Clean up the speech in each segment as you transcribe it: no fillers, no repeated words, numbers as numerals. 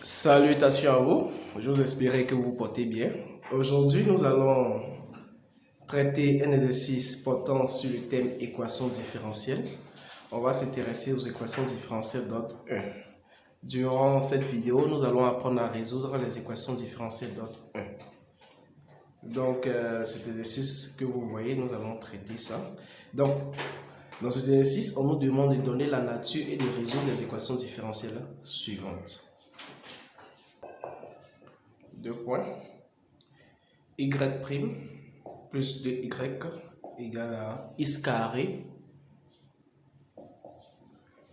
Salutations à vous, j'ose espérer que vous vous portez bien. Aujourd'hui, nous allons traiter un exercice portant sur le thème équations différentielles. On va s'intéresser aux équations différentielles d'ordre 1. Durant cette vidéo, nous allons apprendre à résoudre les équations différentielles d'ordre 1. Donc, cet exercice que vous voyez, nous allons traiter ça. Donc, dans cet exercice, on nous demande de donner la nature et de résoudre les équations différentielles suivantes. 2 points. Y' plus 2y égale à x carré.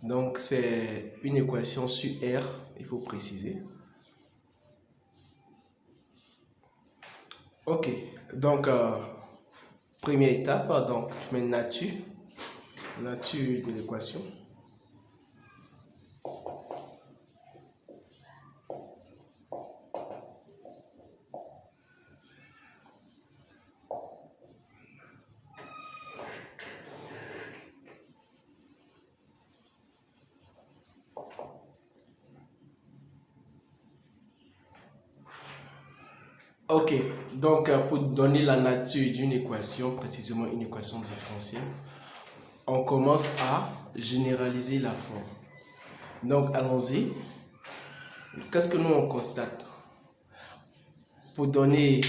Donc, c'est une équation sur R, il faut préciser. Ok, donc, première étape, donc tu mets nature de l'équation. Ok, donc pour donner la nature d'une équation, précisément une équation différentielle, on commence à généraliser la forme. Donc allons-y. Qu'est-ce que nous on constate? Pour donner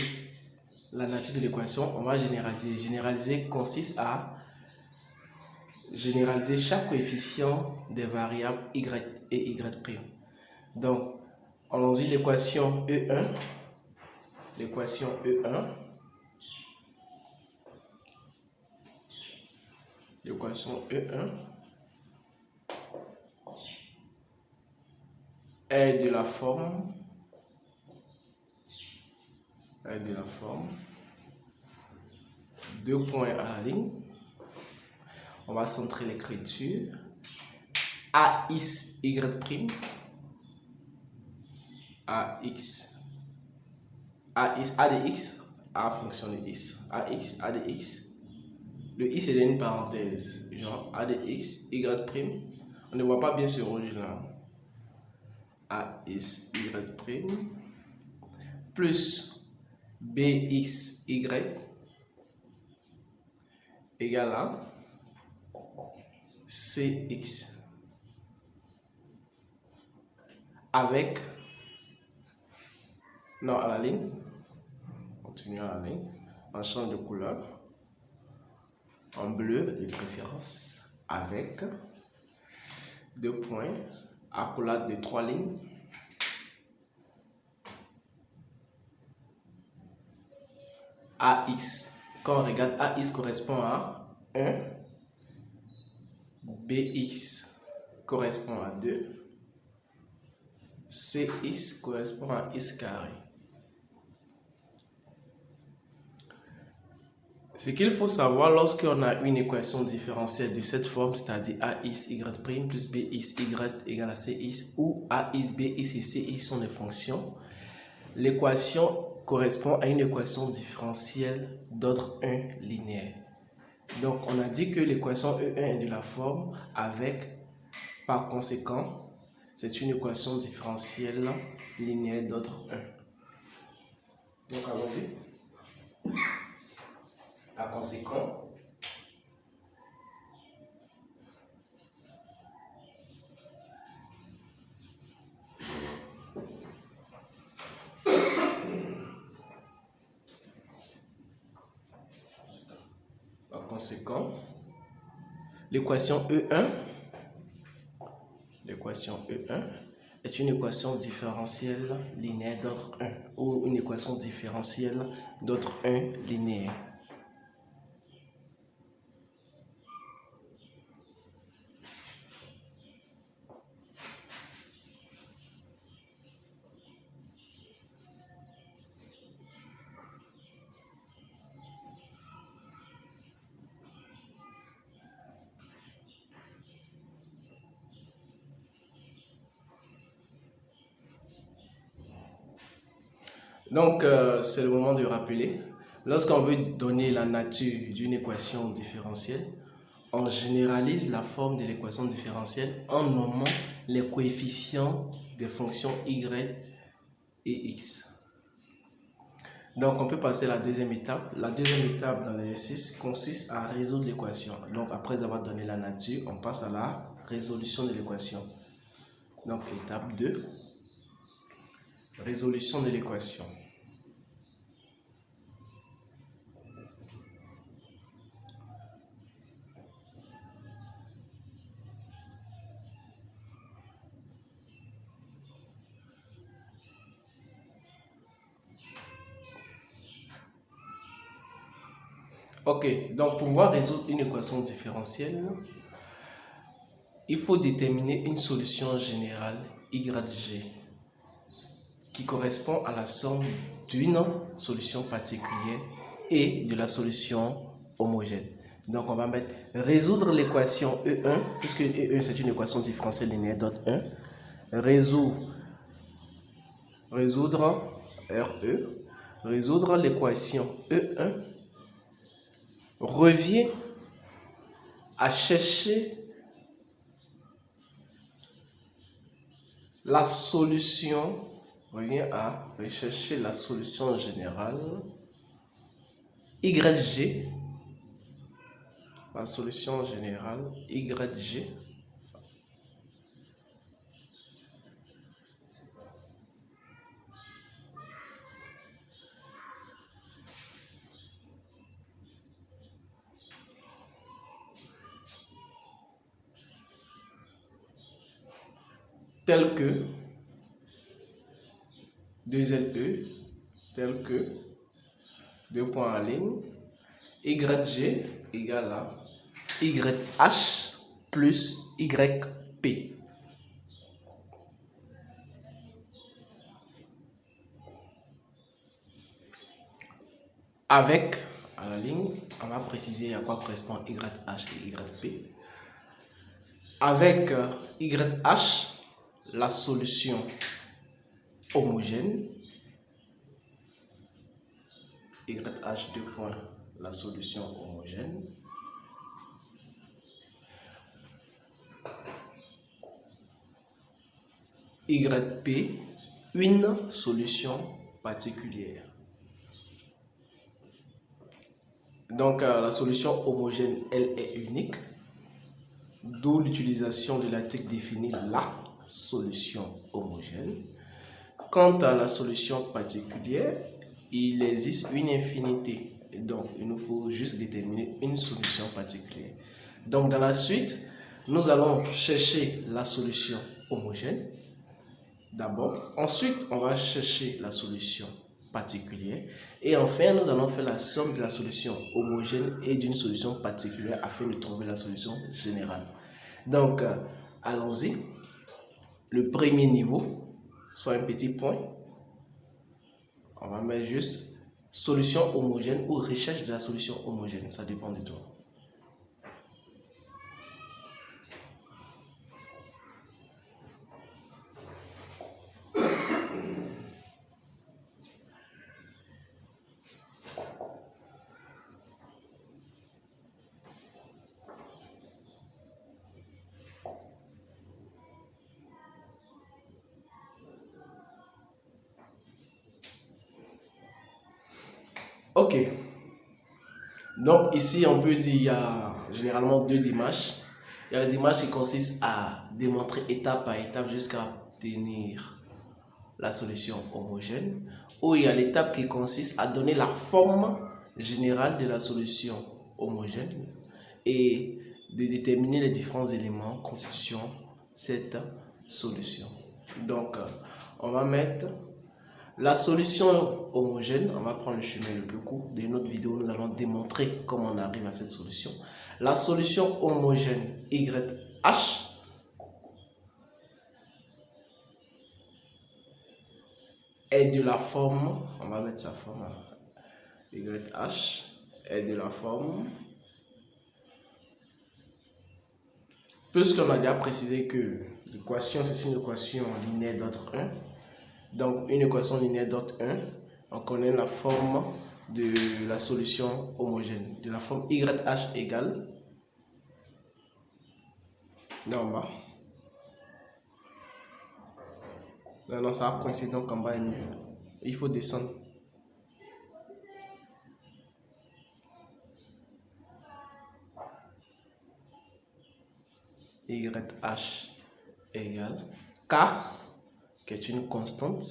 la nature de l'équation, on va généraliser. Généraliser consiste à généraliser chaque coefficient des variables y et y'. Donc, allons-y, l'équation E1. L'équation E1. L'équation E1 est de la forme 2 points à la ligne. On va centrer l'écriture. AX Y'. A de x, A fonction de x. AX, A de x. Le x est dans une parenthèse. Genre A de x, Y'. On ne voit pas bien ce rouge là. AX, Y'. Plus BX, Y. Égale à CX. Avec, non, à la ligne, continue à la ligne, on change de couleur, en bleu de préférence, avec 2 points, accolade de 3 lignes, AX. Quand on regarde, AX correspond à 1, BX correspond à 2, CX correspond à x carré. Ce qu'il faut savoir lorsqu'on a une équation différentielle de cette forme, c'est-à-dire AX, Y' plus BX, Y égale à CX, où AX, BX et CX sont des fonctions, l'équation correspond à une équation différentielle d'ordre 1 linéaire. Donc, on a dit que l'équation E1 est de la forme avec, par conséquent, c'est une équation différentielle linéaire d'ordre 1. Donc, allons-y. Par conséquent, l'équation E1 est une équation différentielle linéaire d'ordre 1 ou une équation différentielle d'ordre 1 linéaire. Donc, c'est le moment de rappeler. Lorsqu'on veut donner la nature d'une équation différentielle, on généralise la forme de l'équation différentielle en nommant les coefficients des fonctions y et x. Donc, on peut passer à la deuxième étape. La deuxième étape dans l'exercice consiste à résoudre l'équation. Donc, après avoir donné la nature, on passe à la résolution de l'équation. Donc, étape 2, résolution de l'équation. Ok, donc pour pouvoir résoudre une équation différentielle, il faut déterminer une solution générale YG qui correspond à la somme d'une solution particulière et de la solution homogène. Donc on va mettre résoudre l'équation E1, puisque E1 c'est une équation différentielle linéaire d'autre 1. Résoudre RE, résoudre l'équation E1 revient à chercher la solution, rechercher la solution générale YG, la solution générale YG tel que 2LE, tel que 2 points en ligne, YG égale à YH plus YP. Avec, à la ligne, on va préciser à quoi correspond YH et YP. Avec YH, la solution homogène, YH 2 points, la solution homogène, YP, une solution particulière. Donc la solution homogène, elle est unique, d'où l'utilisation de l'article définit la solution homogène. Quant à la solution particulière, il existe une infinité. Donc, il nous faut juste déterminer une solution particulière. Donc, dans la suite, nous allons chercher la solution homogène. D'abord. Ensuite, on va chercher la solution particulière. Et enfin, nous allons faire la somme de la solution homogène et d'une solution particulière afin de trouver la solution générale. Donc, allons-y. Le premier niveau, soit un petit point. On va mettre juste solution homogène ou recherche de la solution homogène. Ça dépend de toi. Ok, donc ici on peut dire il y a généralement deux démarches. Il y a la démarche qui consiste à démontrer étape par étape jusqu'à obtenir la solution homogène, ou il y a l'étape qui consiste à donner la forme générale de la solution homogène et de déterminer les différents éléments constituant cette solution. Donc on va mettre la solution homogène, on va prendre le chemin le plus court. Dans une autre vidéo, nous allons démontrer comment on arrive à cette solution. La solution homogène YH est de la forme, on va mettre sa forme, YH est de la forme, puisqu'on a déjà précisé que l'équation c'est une équation linéaire d'ordre 1. Donc, une équation linéaire d'ordre 1, on connaît la forme de la solution homogène, de la forme YH égale là en bas. Non, ça va coincer, donc en bas est mieux. Il faut descendre. YH égale K, qui est une constante,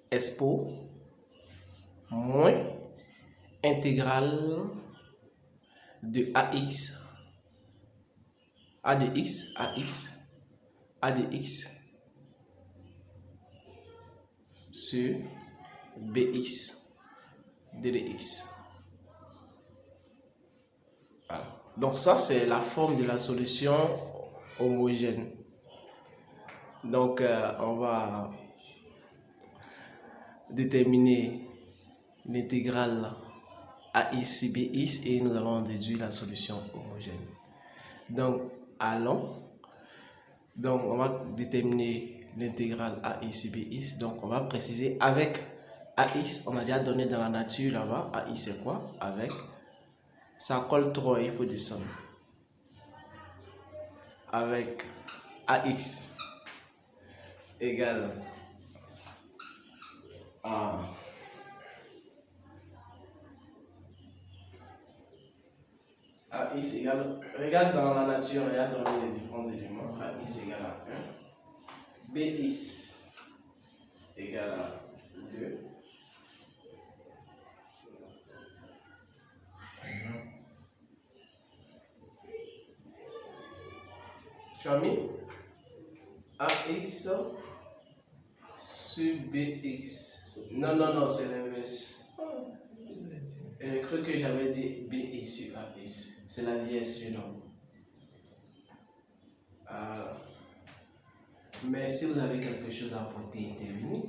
expo, moins intégrale de AX, A de X, AX, A de X sur BX, D de X. Voilà. Donc ça, c'est la forme de la solution homogène. Donc, on va déterminer l'intégrale AX, BX et nous allons déduire la solution homogène. Donc, on va déterminer l'intégrale AX, BX. Donc, on va préciser avec AX, on a déjà donné dans la nature là-bas. AX, c'est quoi? Avec, ça colle trop, il faut descendre. Avec AX égale à AX égale, regarde dans la nature, regarde dans les différents éléments. AX égale à 1, BX égale à 2, tu as mis AX sur BX. Non, c'est l'inverse. J'ai cru que j'avais dit BX sur AX. C'est la vieille jeune homme. Mais si vous avez quelque chose à apporter, intervenir.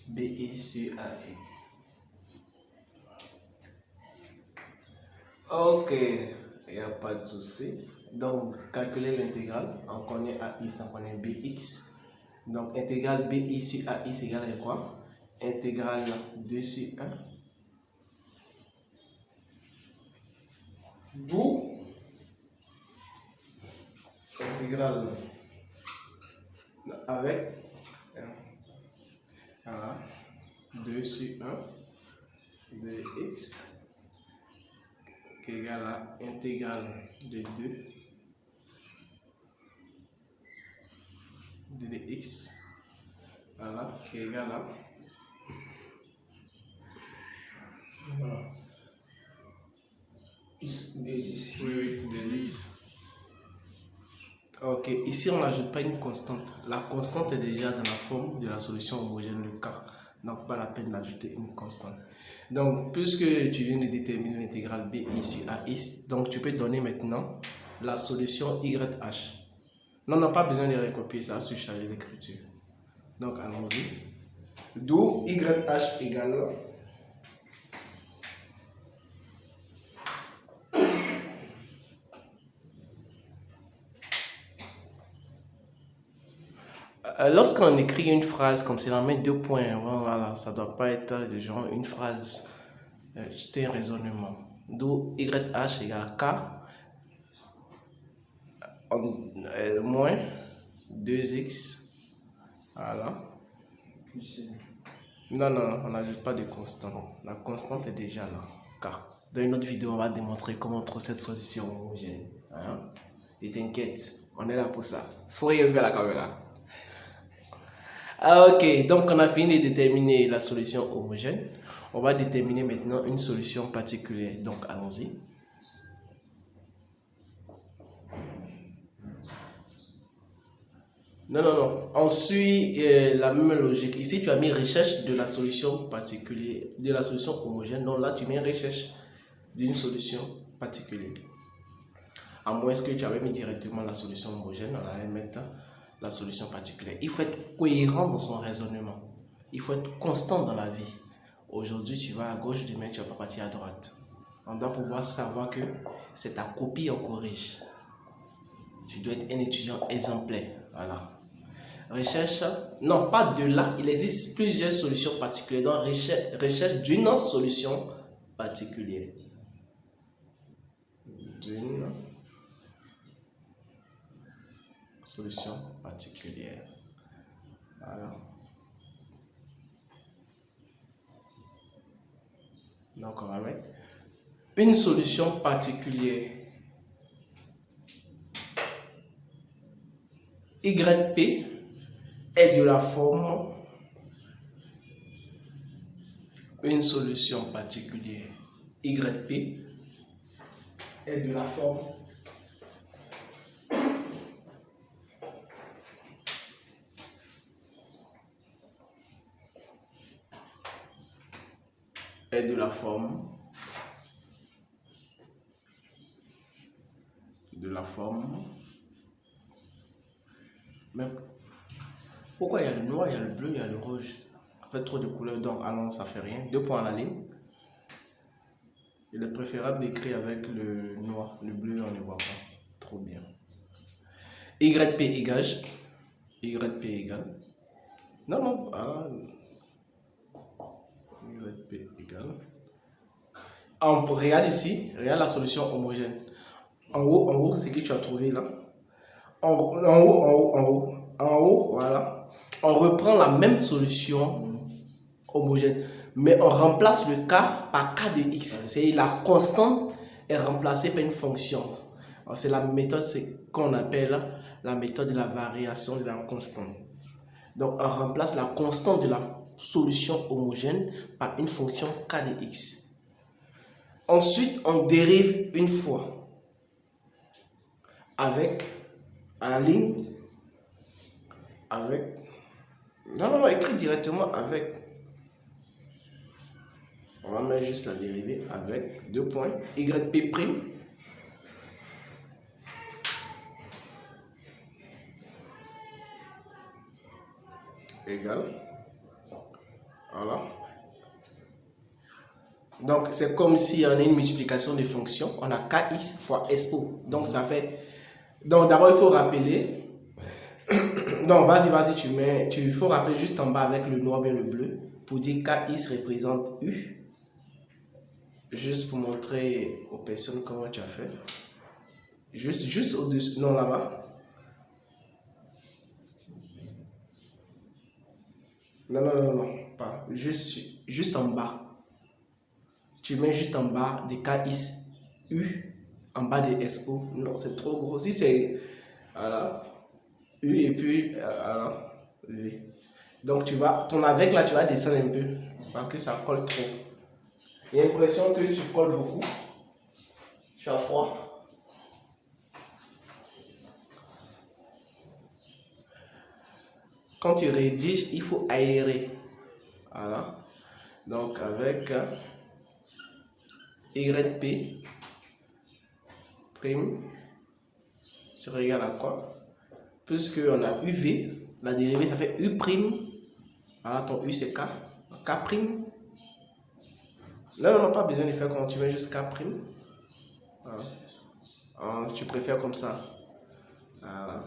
BX sur AX. Ok, il n'y a pas de souci. Donc, calculer l'intégrale. On connaît AX, on connaît BX. Donc, intégrale BX sur AX égale à quoi? Intégrale 2 sur 1. D'où intégrale avec 2 sur 1 de x qui est égal à intégrale de 2 de dx, voilà, qui est égal à x de x. Oui, de x. Ok, ici on n'ajoute pas une constante. La constante est déjà dans la forme de la solution homogène, le K. Donc pas la peine d'ajouter une constante. Donc puisque tu viens de déterminer l'intégrale b ici à x, donc tu peux donner maintenant la solution YH. Non, on n'a pas besoin de recopier ça, surcharger l'écriture. Donc allons-y. D'où YH égale lorsqu'on écrit une phrase comme c'est on met 2 points, voilà, ça ne doit pas être de genre une phrase, c'est un raisonnement. D'où YH égale K moins 2x, voilà. Non, on n'ajoute pas de constante. La constante est déjà là, K. Dans une autre vidéo, on va démontrer comment on trouve cette solution homogène. Hein? Et t'inquiète, on est là pour ça. Soyez bien à la caméra. Ok, donc on a fini de déterminer la solution homogène. On va déterminer maintenant une solution particulière. Donc allons-y. Non. On suit la même logique. Ici, tu as mis recherche de la solution particulière, de la solution homogène. Donc là, tu mets recherche d'une solution particulière. À moins que tu avais mis directement la solution homogène, on allait mettre la solution particulière. Il faut être cohérent dans son raisonnement. Il faut être constant dans la vie. Aujourd'hui, tu vas à gauche, demain, tu vas pas partir à droite. On doit pouvoir savoir que c'est ta copie, on corrige. Tu dois être un étudiant exemplaire. Voilà. Recherche, non, pas de là. Il existe plusieurs solutions particulières. Donc, recherche d'une solution particulière. D'une solution particulière. Voilà. Donc on va mettre une solution particulière. YP est de la forme une solution particulière. YP est de la forme mais pourquoi il y a le noir, il y a le bleu, il y a le rouge? En fait, trop de couleurs, donc allons, ça fait rien. 2 points à la ligne. Il est préférable d'écrire avec le noir. Le bleu, on ne voit pas. Trop bien. YP égale. Non, voilà. YP égale. Regarde ici, regarde la solution homogène. En haut, c'est que tu as trouvé là. En haut, voilà. On reprend la même solution homogène, mais on remplace le k par k de x. C'est la constante est remplacée par une fonction. C'est la méthode qu'on appelle la méthode de la variation de la constante. Donc, on remplace la constante de la solution homogène par une fonction k de x. Ensuite, on dérive une fois avec, à la ligne, avec, non, écrit directement avec. On va mettre juste la dérivée avec 2 points. YP' égale. Voilà. Donc, c'est comme si on a une multiplication de fonctions. On a KX fois SO. Donc, ça fait. Donc, d'abord, il faut rappeler. Donc, vas-y, il faut rappeler juste en bas avec le noir et le bleu pour dire KX représente U. Juste pour montrer aux personnes comment tu as fait. Juste au-dessus. Non, là-bas. Non, pas. Juste en bas. Tu mets juste en bas des KX U, en bas des SO. Non, c'est trop gros. Si c'est, voilà, U et puis, voilà, V. Donc, ton avec là, tu vas descendre un peu, parce que ça colle trop. J'ai l'impression que tu colles beaucoup. Tu as froid. Quand tu rédiges, il faut aérer. Voilà. Donc, avec YP prime sera égal à quoi? Puisque on a UV, la dérivée ça fait U prime. Voilà, ton U c'est K. K prime. Non, pas besoin de faire comment tu mets juste K prime. Voilà. Tu préfères comme ça. Voilà.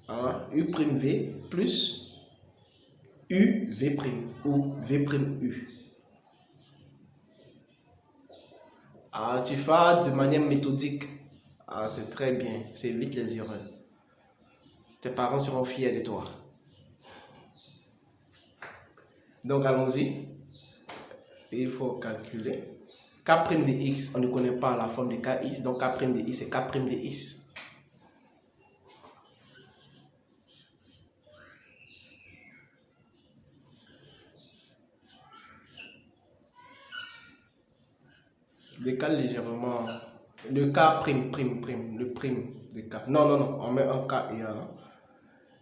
Voilà. U prime V plus U V prime ou V prime U. Tu fais de manière méthodique. C'est très bien. C'est vite les erreurs. Tes parents seront fiers de toi. Donc, allons-y. Il faut calculer. K' de x, on ne connaît pas la forme de Kx. Donc, K' de x, c'est K' de x. Décale légèrement. Le K', le prime de K. Non, on met un K et un.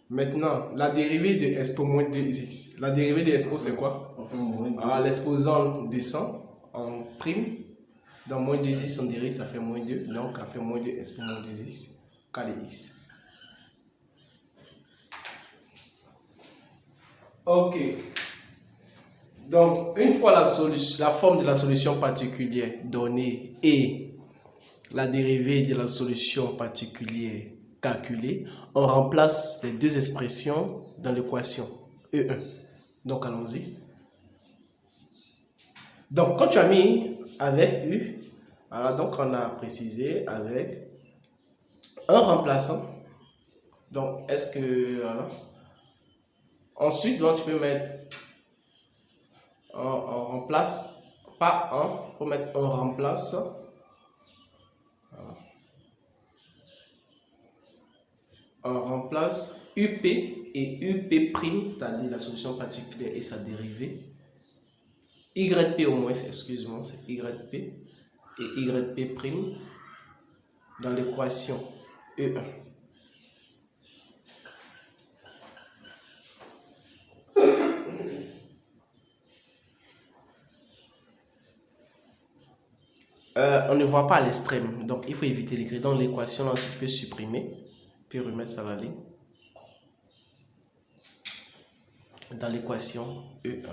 Maintenant, la dérivée de expo moins 2x. La dérivée de expo, c'est quoi? L'exposant descend en prime. Dans moins 2x, on dérive, ça fait moins 2. Donc, ça fait moins 2 expo moins 2x. K de x. Ok. Donc, une fois la forme de la solution particulière donnée et la dérivée de la solution particulière calculée, on remplace les deux expressions dans l'équation E1. Donc, allons-y. Donc, quand tu as mis avec U, voilà, donc on a précisé avec un remplaçant. Donc, est-ce que... Voilà. Ensuite, donc, tu peux mettre... On remplace, pas un, il faut mettre un remplace. Voilà. On remplace UP et UP', c'est-à-dire la solution particulière et sa dérivée. YP au moins, excuse-moi, c'est YP et YP' dans l'équation E1. On ne voit pas à l'extrême, donc il faut éviter d'écrire dans l'équation. Là, tu peux supprimer, puis remettre ça à la ligne. Dans l'équation E1.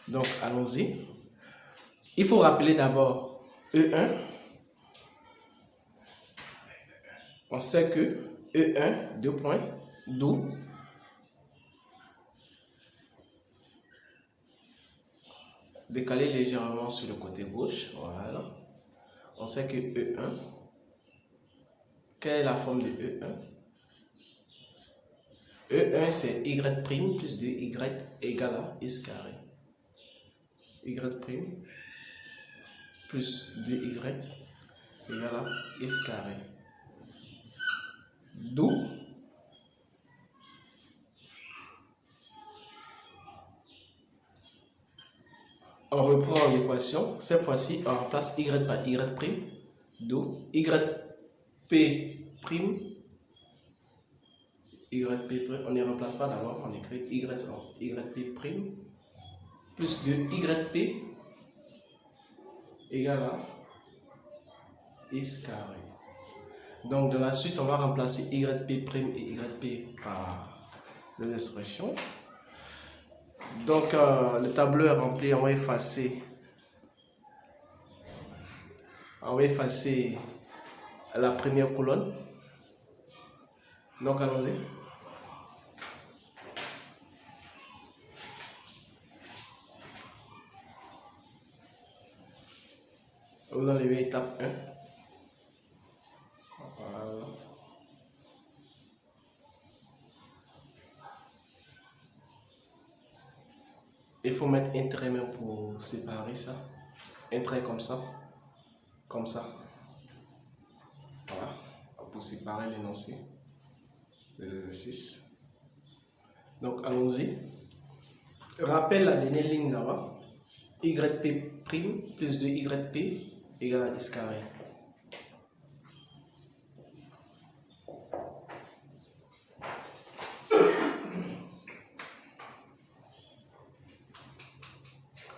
Donc, allons-y. Il faut rappeler d'abord E1. On sait que E1, 2 points, d'où décaler légèrement sur le côté gauche. Voilà. On sait que E1, quelle est la forme de E1? E1, c'est Y' plus 2Y égale à x carré. Y' plus 2Y égale à x carré. D'où on reprend l'équation. Cette fois-ci, on remplace Y par Y'. D'où YP'. On ne remplace pas d'abord, on écrit YP' plus 2YP égale à x carré. Donc de la suite, on va remplacer YP' et YP par les expressions. Donc le tableau est rempli, on va effacer la première colonne. Donc allons-y. Vous enlevez étape 1. Voilà. Il faut mettre un trait même pour séparer ça. Un trait comme ça. Comme ça. Voilà. Pour séparer l'énoncé de l'exercice. Donc allons-y. Rappelle la dernière ligne là-bas. YP' plus 2YP égale à x carré.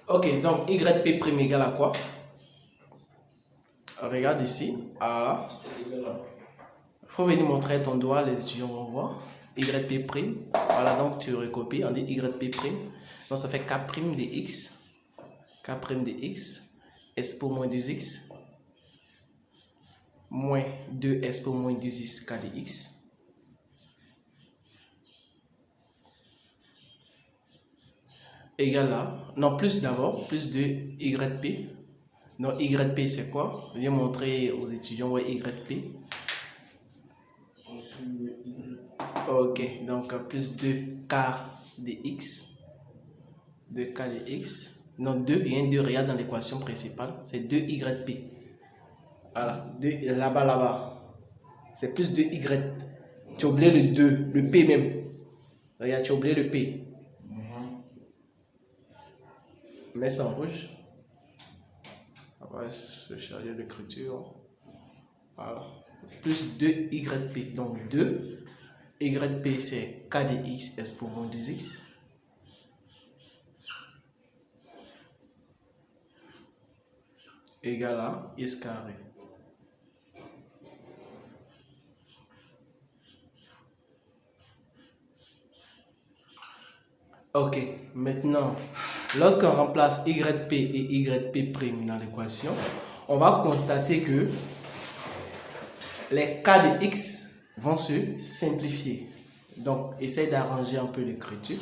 Ok, donc YP' égale à quoi? Regarde ici. Voilà. Il faut venir montrer ton doigt, les étudiants vont voir. YP'. Voilà, donc tu recopies, on dit YP'. Donc ça fait K' de x. K' de x. S pour moins 2x. Moins 2s pour moins 2x K de x. Égal à, non plus d'abord, plus de YP. Donc YP c'est quoi? Je viens montrer aux étudiants ouais, YP. Ok, donc plus de K de x. 2K de x. Non, 2, il y a un 2 regarde dans l'équation principale. C'est 2YP. Voilà, 2 là-bas. C'est plus de Y. Tu as oublié le 2, le P même. Regarde, tu as oublié le P. Mets ça en rouge. Après, je charger l'écriture. Voilà. Plus 2YP. Donc 2. YP c'est K de x, S pour moins 2x. Égal à x carré. Ok, maintenant, lorsqu'on remplace YP et YP' dans l'équation, on va constater que les K de x vont se simplifier. Donc, essaye d'arranger un peu l'écriture.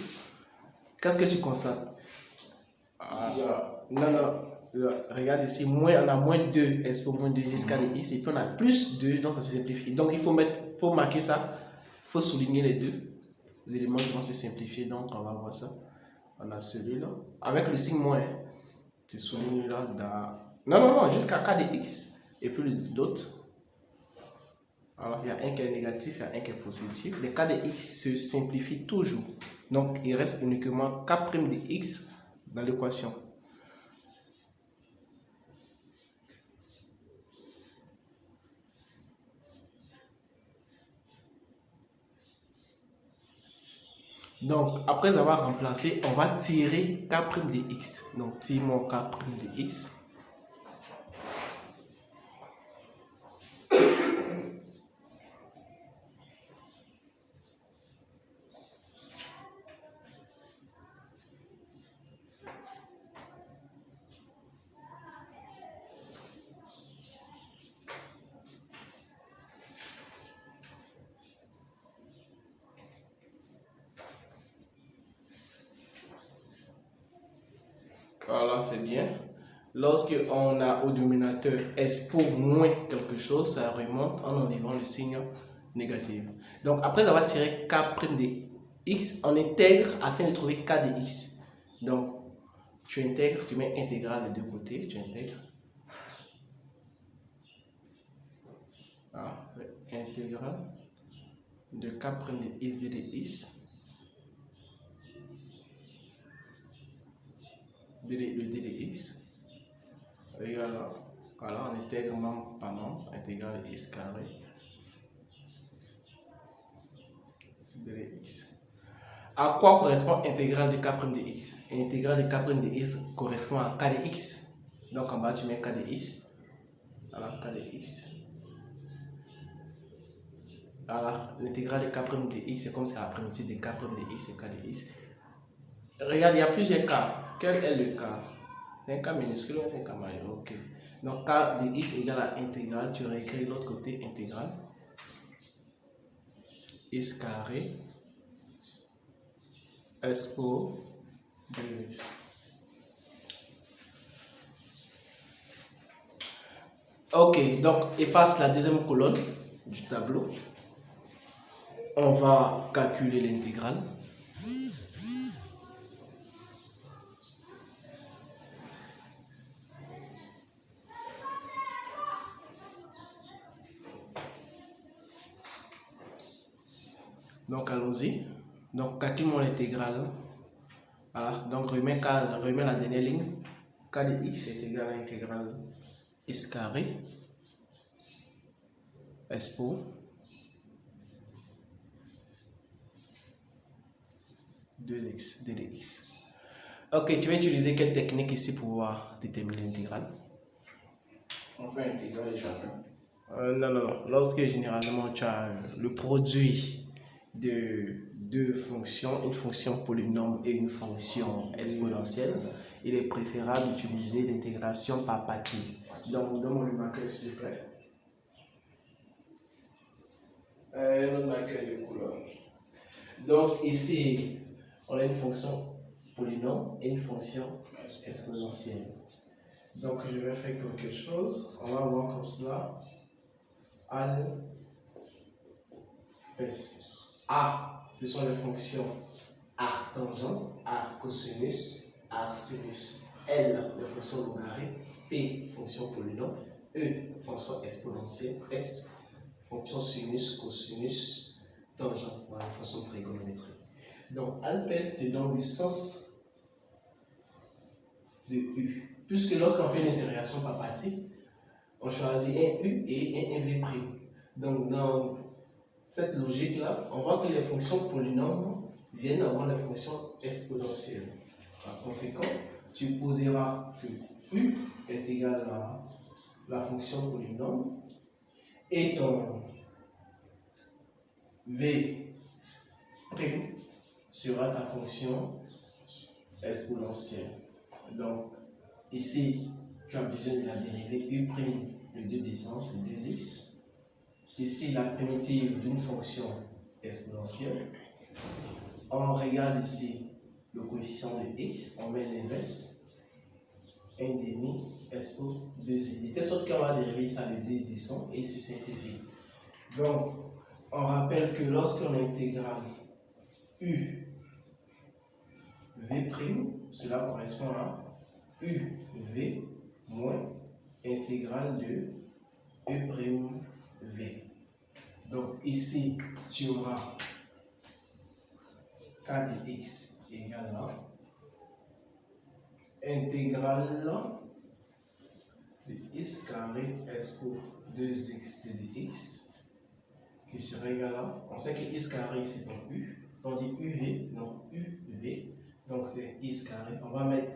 qu'est-ce que tu constates? Non, non. Regarde ici, on a moins 2 expo moins 2x k de x, et puis on a plus 2, donc ça se simplifie. Donc il faut marquer ça, il faut souligner les deux éléments qui vont se simplifier. Donc on va voir ça. On a celui-là, avec le signe moins, tu soulignes là, non, jusqu'à k de x, et puis l'autre. Alors il y a un qui est négatif, il y a un qui est positif. Les k de x se simplifient toujours. Donc il reste uniquement k' de x dans l'équation. Donc, après avoir remplacé, on va tirer k' de x. Donc, tire-moi k' de x. Voilà, c'est bien. Lorsque on a au dénominateur expo moins quelque chose, ça remonte en enlevant le signe négatif. Donc, après avoir tiré k' de x, on intègre afin de trouver k de x. Donc, tu intègres, tu mets intégrale des deux côtés, tu intègres. Ah, intégrale de k' de x de x. Le d de x. Et alors, on intègre membre par membre, intégrale de x carré de x. À quoi correspond intégrale de k' de x? Intégrale de k' de x correspond à k de x. Donc en bas tu mets k de x. Alors k de x. Alors l'intégrale de k' de x, c'est comme c'est la primitive de k' de x, c'est k de x. Regarde, il y a plusieurs cas. Quel est le cas? C'est un cas minuscule ou c'est un cas majeur? Ok. Donc k de x égale à intégrale. Tu réécris l'autre côté intégrale. X carré expo 2x. Ok, donc efface la deuxième colonne du tableau. On va calculer l'intégrale. Donc allons-y. Donc calcule-moi l'intégrale. Voilà. Donc remets la dernière ligne. K de x est égal à l'intégrale x carré expo 2x d de x. Ok, tu vas utiliser quelle technique ici pour pouvoir déterminer l'intégrale? On fait intégrale chacun. Non. Lorsque généralement tu as le produit de deux fonctions, une fonction polynôme et une fonction exponentielle, il est préférable d'utiliser l'intégration par partie. Donc, donne-moi le marqueur s'il te plaît. Le marqueur de couleur. Donc, ici, on a une fonction polynôme et une fonction exponentielle. Donc, je vais faire quelque chose. On va voir comme cela. A, ce sont les fonctions arc tangent, arc cosinus, arc sinus. L, les fonctions logarithmes. P, fonction polynôme. E, fonction exponentielle. S, fonction sinus, cosinus, tangent. Voilà, fonction trigonométrique. Donc, ALPES te donne le sens de U. Puisque lorsqu'on fait une intégration par partie, on choisit un U et un V'. Donc, dans cette logique-là, on voit que les fonctions polynômes viennent avant les fonctions exponentielles. Par conséquent, tu poseras que U est égal à la fonction polynôme et ton V' sera ta fonction exponentielle. Donc, ici, tu as besoin de la dérivée U', le 2 d'essence, le 2x. Ici, la primitive d'une fonction exponentielle. On regarde ici le coefficient de x, on met l'inverse, 1,5 expo 2i. De telle sorte qu'on va dériver ça, le 2 descend et se simplifie. Donc, on rappelle que lorsqu'on intégrale u v', cela correspond à u v moins intégrale de e', v. Donc ici, tu auras k de x égale à intégrale de x carré expo 2x de dx qui sera égal à, on sait que x carré c'est donc u, on dit uv, non uv, donc c'est x carré, on va mettre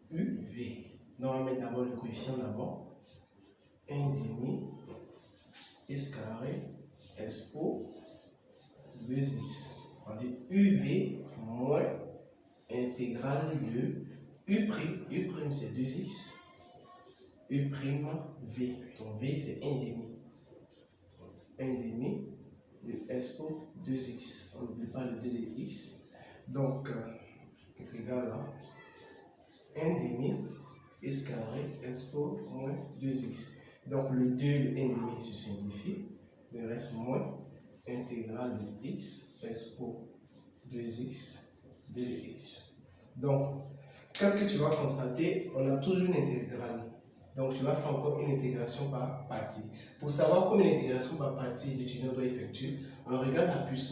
uv, donc on va mettre d'abord le coefficient d'abord, 1,5 x carré expo 2x. On dit uv moins intégrale de u', c'est 2x, u', v. Donc v c'est 1,5. 1,5 de expo 2x. On n'oublie pas le 2 de x. Donc, est égal à 1,5 x carré expo moins 2x. Donc le 2, le 1,5 se simplifie. Il reste moins intégrale de x expo 2x de x. Donc, qu'est-ce que tu vas constater? On a toujours une intégrale. Donc, tu vas faire encore une intégration par partie. Pour savoir combien d'intégration par partie l'étudiant doit effectuer, on regarde la puissance.